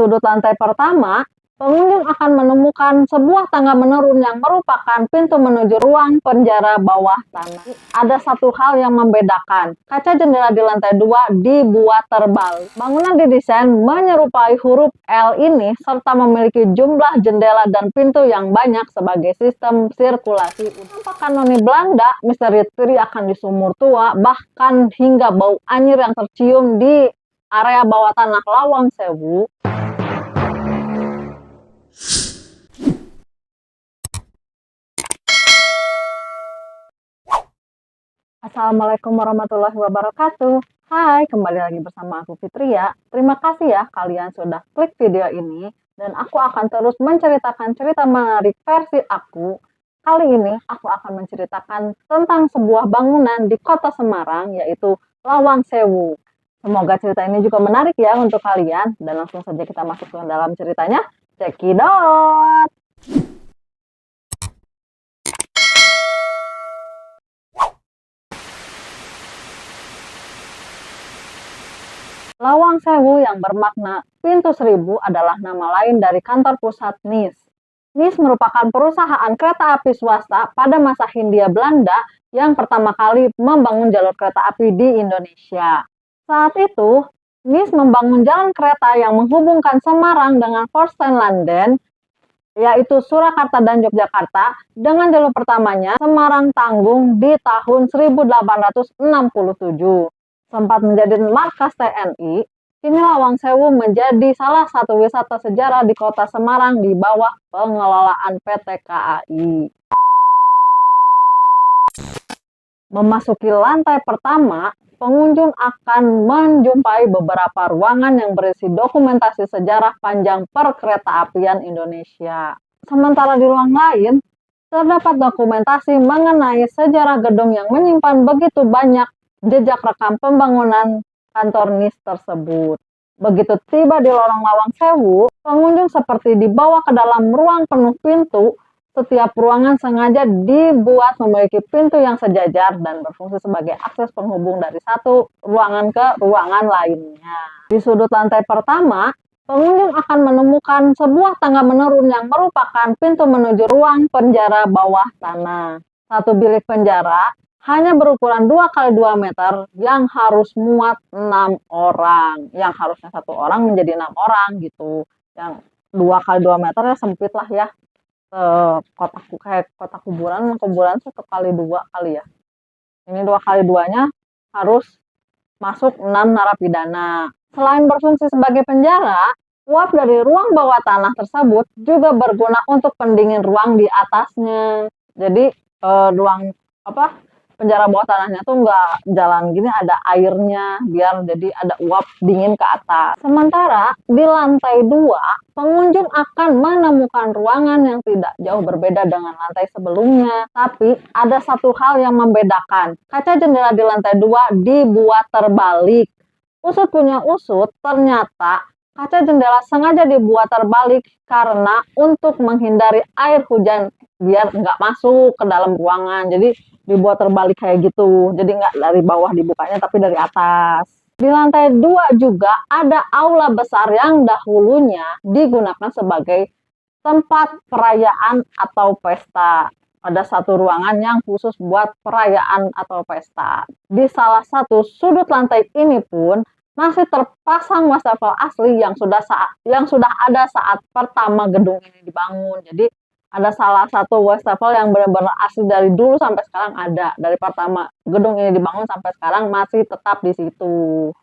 sudut lantai pertama, pengunjung akan menemukan sebuah tangga menurun yang merupakan pintu menuju ruang penjara bawah tanah. Ada satu hal yang membedakan, kaca jendela di lantai 2 dibuat terbalik. Bangunan didesain menyerupai huruf L ini serta memiliki jumlah jendela dan pintu yang banyak sebagai sistem sirkulasi. Tanpa kanoni Belanda, misteri akan di sumur tua, bahkan hingga bau anyir yang tercium di area bawah tanah Lawang Sewu. Assalamualaikum warahmatullahi wabarakatuh. Hai, kembali lagi bersama aku Fitria. Terima kasih ya kalian sudah klik video ini dan aku akan terus menceritakan cerita menarik versi aku. Kali ini aku akan menceritakan tentang sebuah bangunan di kota Semarang yaitu Lawang Sewu. Semoga cerita ini juga menarik ya untuk kalian dan langsung saja kita masuk ke dalam ceritanya. Cekidot! Lawang Sewu yang bermakna Pintu Seribu adalah nama lain dari kantor pusat NIS. NIS merupakan perusahaan kereta api swasta pada masa Hindia Belanda yang pertama kali membangun jalur kereta api di Indonesia. Saat itu, NIS membangun jalan kereta yang menghubungkan Semarang dengan Forstenlanden, yaitu Surakarta dan Yogyakarta, dengan jalur pertamanya Semarang Tanggung di tahun 1867. Sempat menjadi markas TNI, kini Lawang Sewu menjadi salah satu wisata sejarah di kota Semarang di bawah pengelolaan PT KAI. Memasuki lantai pertama, pengunjung akan menjumpai beberapa ruangan yang berisi dokumentasi sejarah panjang perkeretaapian Indonesia. Sementara di ruang lain, terdapat dokumentasi mengenai sejarah gedung yang menyimpan begitu banyak jejak rekam pembangunan kantor NIS tersebut. Begitu tiba di lorong Lawang Sewu, pengunjung seperti dibawa ke dalam ruang penuh pintu. Setiap ruangan sengaja dibuat memiliki pintu yang sejajar dan berfungsi sebagai akses penghubung dari satu ruangan ke ruangan lainnya. Di sudut lantai pertama, pengunjung akan menemukan sebuah tangga menurun yang merupakan pintu menuju ruang penjara bawah tanah. Satu bilik penjara hanya berukuran 2 x 2 meter yang harus muat 6 orang. Yang harusnya 1 orang menjadi 6 orang gitu. Yang 2 x 2 meter ya sempit lah ya. Kayak kotak kuburan 1 x 2 kali ya. Ini 2 x 2-nya harus masuk 6 narapidana. Selain berfungsi sebagai penjara, uap dari ruang bawah tanah tersebut juga berguna untuk pendingin ruang di atasnya. Jadi ruang penjara bawah tanahnya tuh nggak jalan gini, ada airnya biar jadi ada uap dingin ke atas. Sementara di lantai 2, pengunjung akan menemukan ruangan yang tidak jauh berbeda dengan lantai sebelumnya. Tapi ada satu hal yang membedakan. Kaca jendela di lantai 2 dibuat terbalik. Usut punya usut, ternyata kaca jendela sengaja dibuat terbalik karena untuk menghindari air hujan biar nggak masuk ke dalam ruangan. Jadi dibuat terbalik kayak gitu. Jadi nggak dari bawah dibukanya tapi dari atas. Di lantai 2 juga ada aula besar yang dahulunya digunakan sebagai tempat perayaan atau pesta. Ada satu ruangan yang khusus buat perayaan atau pesta. Di salah satu sudut lantai ini pun masih terpasang wastafel asli yang sudah ada saat pertama gedung ini dibangun. Jadi ada salah satu wastafel yang benar-benar asli dari dulu sampai sekarang ada. Dari pertama gedung ini dibangun sampai sekarang masih tetap di situ.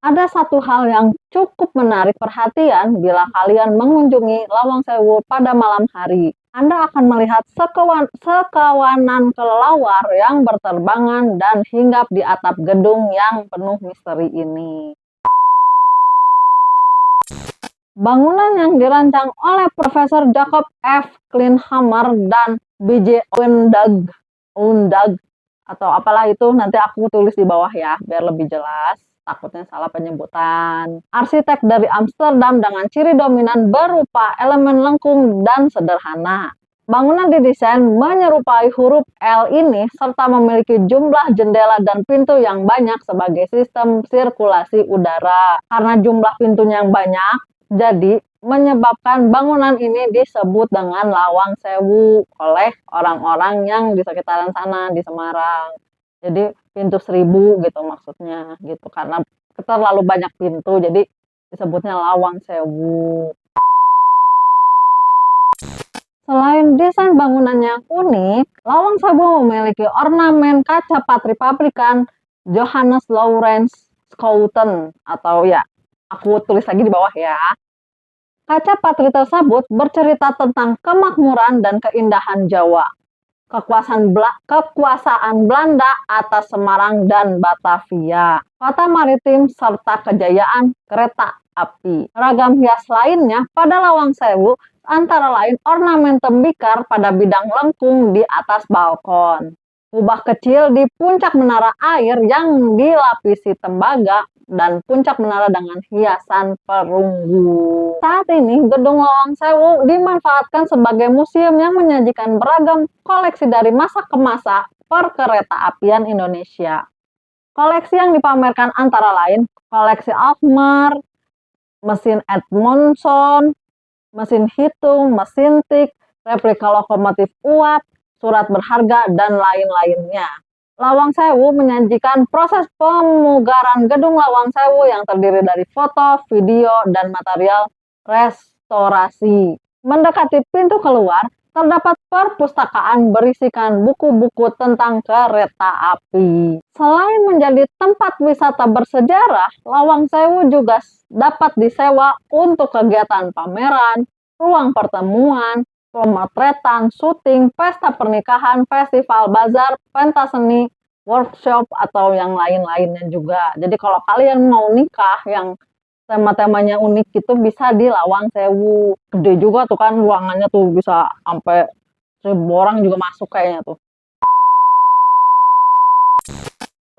Ada satu hal yang cukup menarik perhatian bila kalian mengunjungi Lawang Sewu pada malam hari. Anda akan melihat sekawanan kelelawar yang berterbangan dan hinggap di atap gedung yang penuh misteri ini. Bangunan yang dirancang oleh Profesor Jacob F. Kleinhammer dan B.J. Undag atau apalah itu, nanti aku tulis di bawah ya biar lebih jelas, takutnya salah penyebutan. Arsitek dari Amsterdam dengan ciri dominan berupa elemen lengkung dan sederhana. Bangunan didesain menyerupai huruf L ini serta memiliki jumlah jendela dan pintu yang banyak sebagai sistem sirkulasi udara. Karena jumlah pintunya yang banyak, jadi menyebabkan bangunan ini disebut dengan Lawang Sewu oleh orang-orang yang di sekitaran sana di Semarang. Jadi pintu seribu gitu maksudnya gitu, karena terlalu banyak pintu jadi disebutnya Lawang Sewu. Selain desain bangunannya unik, Lawang Sewu memiliki ornamen kaca pabrikan Johannes Laurens Schouten, atau ya aku tulis lagi di bawah ya. Kaca patri tersebut bercerita tentang kemakmuran dan keindahan Jawa, kekuasaan Belanda atas Semarang dan Batavia, kota maritim, serta kejayaan kereta api. Ragam hias lainnya pada Lawang Sewu antara lain ornamen tembikar pada bidang lengkung di atas balkon, kubah kecil di puncak menara air yang dilapisi tembaga, dan puncak menara dengan hiasan perunggu. Saat ini, Gedung Lawang Sewu dimanfaatkan sebagai museum yang menyajikan beragam koleksi dari masa ke masa perkereta-apian Indonesia. Koleksi yang dipamerkan antara lain koleksi Alkmaar, mesin Edmondson, mesin hitung, mesin tik, replika lokomotif uap, surat berharga, dan lain-lainnya. Lawang Sewu menyajikan proses pemugaran Gedung Lawang Sewu yang terdiri dari foto, video, dan material restorasi. Mendekati pintu keluar, terdapat perpustakaan berisikan buku-buku tentang kereta api. Selain menjadi tempat wisata bersejarah, Lawang Sewu juga dapat disewa untuk kegiatan pameran, ruang pertemuan, pemotretan, syuting, pesta pernikahan, festival, bazar, pentas seni, workshop, atau yang lain-lainnya juga. Jadi kalau kalian mau nikah yang tema-temanya unik itu bisa di Lawang Sewu. Gede juga tuh kan ruangannya tuh, bisa sampai 1.000 orang juga masuk kayaknya tuh.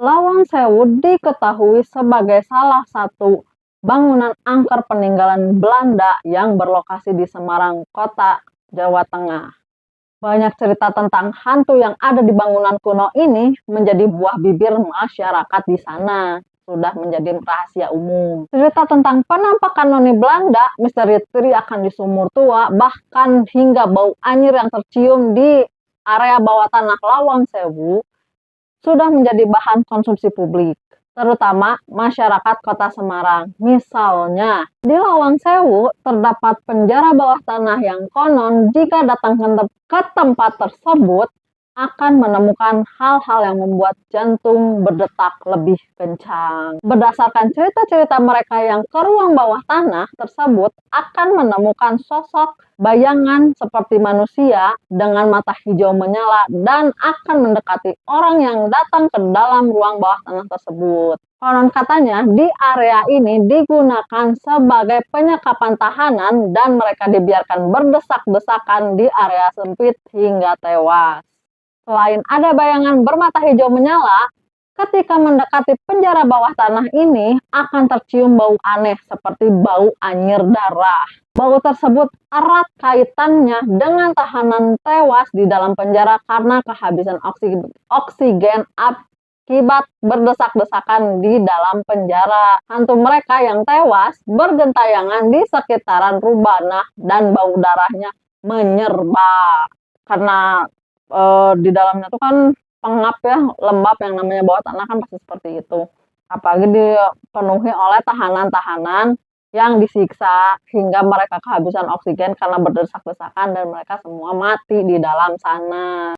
Lawang Sewu diketahui sebagai salah satu bangunan angker peninggalan Belanda yang berlokasi di Semarang, Kota Jawa Tengah. Banyak cerita tentang hantu yang ada di bangunan kuno ini menjadi buah bibir masyarakat di sana. Sudah menjadi rahasia umum. Cerita tentang penampakan noni Belanda, misteri akan di sumur tua, bahkan hingga bau anyir yang tercium di area bawah tanah Lawang Sewu sudah menjadi bahan konsumsi publik, terutama masyarakat Kota Semarang. Misalnya, di Lawang Sewu terdapat penjara bawah tanah yang konon jika datang ke tempat tersebut akan menemukan hal-hal yang membuat jantung berdetak lebih kencang. Berdasarkan cerita-cerita mereka yang ke ruang bawah tanah tersebut akan menemukan sosok bayangan seperti manusia dengan mata hijau menyala dan akan mendekati orang yang datang ke dalam ruang bawah tanah tersebut. Konon katanya di area ini digunakan sebagai penyekapan tahanan dan mereka dibiarkan berdesak-desakan di area sempit hingga tewas. Selain ada bayangan bermata hijau menyala, ketika mendekati penjara bawah tanah ini akan tercium bau aneh seperti bau anyir darah. Bau tersebut erat kaitannya dengan tahanan tewas di dalam penjara karena kehabisan oksigen akibat berdesak-desakan di dalam penjara. Hantu mereka yang tewas bergentayangan di sekitaran Rubana dan bau darahnya menyerba. Karena di dalamnya tuh kan pengap ya, lembab, yang namanya bawah tanah kan pasti seperti itu. Apalagi dipenuhi oleh tahanan-tahanan yang disiksa hingga mereka kehabisan oksigen karena berdesak-desakan dan mereka semua mati di dalam sana.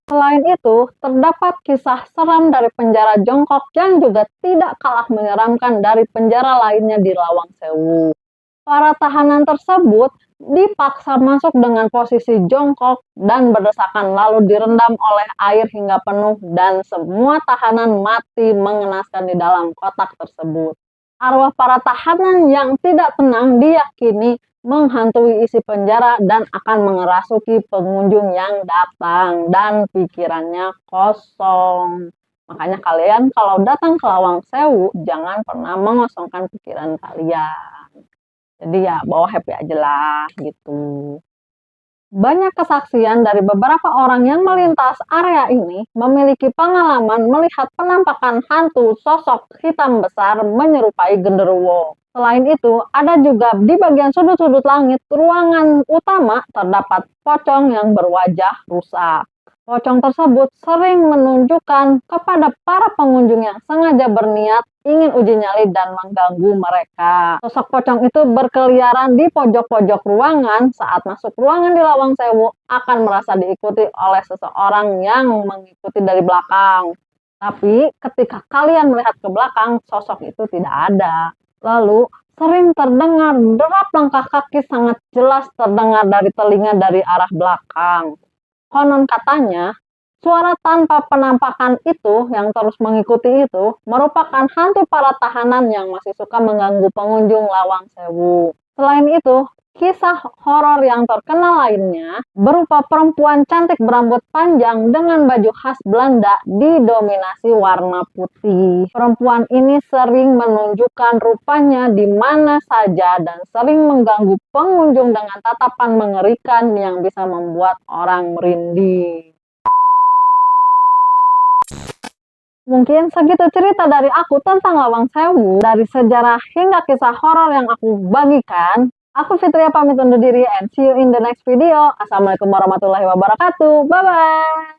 Selain itu, terdapat kisah seram dari penjara jongkok yang juga tidak kalah menyeramkan dari penjara lainnya di Lawang Sewu. Para tahanan tersebut dipaksa masuk dengan posisi jongkok dan berdesakan lalu direndam oleh air hingga penuh dan semua tahanan mati mengenaskan di dalam kotak tersebut. Arwah para tahanan yang tidak tenang diyakini menghantui isi penjara dan akan mengerasuki pengunjung yang datang dan pikirannya kosong. Makanya kalian kalau datang ke Lawang Sewu jangan pernah mengosongkan pikiran kalian. Jadi ya bawa happy aja lah gitu. Banyak kesaksian dari beberapa orang yang melintas area ini memiliki pengalaman melihat penampakan hantu sosok hitam besar menyerupai genderuwo. Selain itu, ada juga di bagian sudut-sudut langit ruangan utama terdapat pocong yang berwajah rusak. Pocong tersebut sering menunjukkan kepada para pengunjung yang sengaja berniat ingin uji nyali dan mengganggu mereka. Sosok pocong itu berkeliaran di pojok-pojok ruangan. Saat masuk ruangan di Lawang Sewu akan merasa diikuti oleh seseorang yang mengikuti dari belakang. Tapi ketika kalian melihat ke belakang, sosok itu tidak ada. Lalu sering terdengar derap langkah kaki sangat jelas terdengar dari telinga dari arah belakang. Konon katanya, suara tanpa penampakan itu yang terus mengikuti itu merupakan hantu para tahanan yang masih suka mengganggu pengunjung Lawang Sewu. Selain itu, kisah horor yang terkenal lainnya berupa perempuan cantik berambut panjang dengan baju khas Belanda didominasi warna putih. Perempuan ini sering menunjukkan rupanya di mana saja dan sering mengganggu pengunjung dengan tatapan mengerikan yang bisa membuat orang merinding. Mungkin segitu cerita dari aku tentang Lawang Sewu, dari sejarah hingga kisah horor yang aku bagikan. Aku Fitria pamit undur diri and see you in the next video. Assalamualaikum warahmatullahi wabarakatuh. Bye-bye.